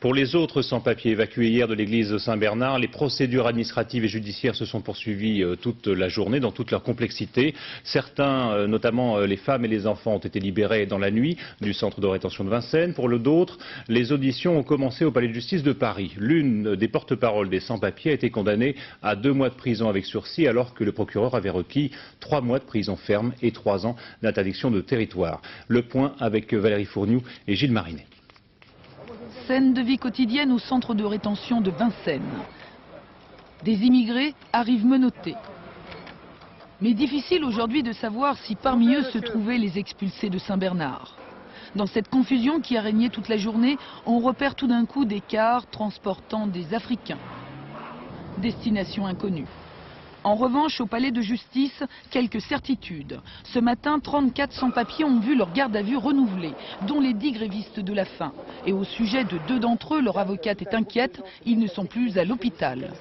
Pour les autres sans-papiers évacués hier de l'église Saint-Bernard, les procédures administratives et judiciaires se sont poursuivies toute la journée dans toute leur complexité. Certains, notamment les femmes et les enfants, ont été libérés dans la nuit du centre de rétention de Vincennes. Pour d'autres, les auditions ont commencé au palais de justice de Paris. L'une des porte-paroles des sans-papiers a été condamnée à 2 mois de prison avec sursis alors que le procureur avait requis 3 mois de prison ferme et 3 ans d'interdiction de territoire. Le point avec Valérie Fourniou et Gilles Marinet. Scène de vie quotidienne au centre de rétention de Vincennes. Des immigrés arrivent menottés. Mais difficile aujourd'hui de savoir si parmi eux se trouvaient les expulsés de Saint-Bernard. Dans cette confusion qui a régné toute la journée, on repère tout d'un coup des cars transportant des Africains. Destination inconnue. En revanche, au palais de justice, quelques certitudes. Ce matin, 34 sans-papiers ont vu leur garde à vue renouvelée, dont les 10 grévistes de la faim. Et au sujet de 2 d'entre eux, leur avocate est inquiète, ils ne sont plus à l'hôpital.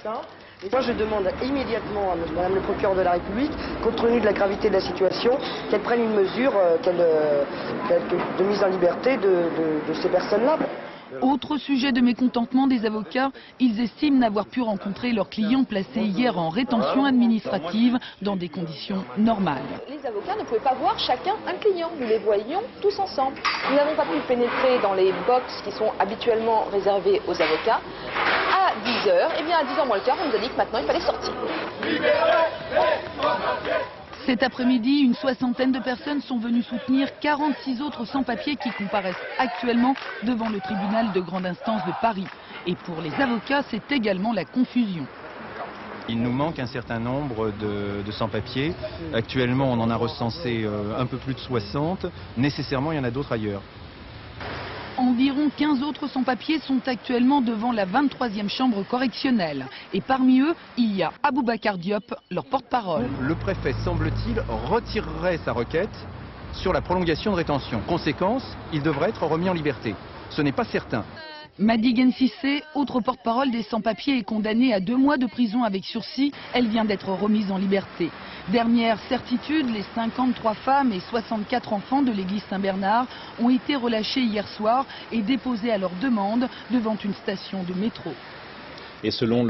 Moi, je demande immédiatement à Madame le procureur de la République, compte tenu de la gravité de la situation, qu'elle prenne une mesure de mise en liberté de ces personnes-là. Autre sujet de mécontentement des avocats, ils estiment n'avoir pu rencontrer leurs clients placés hier en rétention administrative dans des conditions normales. Les avocats ne pouvaient pas voir chacun un client, nous les voyions tous ensemble. Nous n'avons pas pu pénétrer dans les box qui sont habituellement réservés aux avocats. À 10h, et bien à 10h moins le quart, on nous a dit que maintenant il fallait sortir. Cet après-midi, une soixantaine de personnes sont venues soutenir 46 autres sans-papiers qui comparaissent actuellement devant le tribunal de grande instance de Paris. Et pour les avocats, c'est également la confusion. Il nous manque un certain nombre de sans-papiers. Actuellement, on en a recensé un peu plus de 60. Nécessairement, il y en a d'autres ailleurs. Environ 15 autres sans-papiers sont actuellement devant la 23e chambre correctionnelle. Et parmi eux, il y a Aboubacar Diop, leur porte-parole. Le préfet, semble-t-il, retirerait sa requête sur la prolongation de rétention. Conséquence, il devrait être remis en liberté. Ce n'est pas certain. Madi Gensissé, autre porte-parole des sans-papiers, est condamnée à 2 mois de prison avec sursis. Elle vient d'être remise en liberté. Dernière certitude, les 53 femmes et 64 enfants de l'église Saint-Bernard ont été relâchés hier soir et déposés à leur demande devant une station de métro. Et selon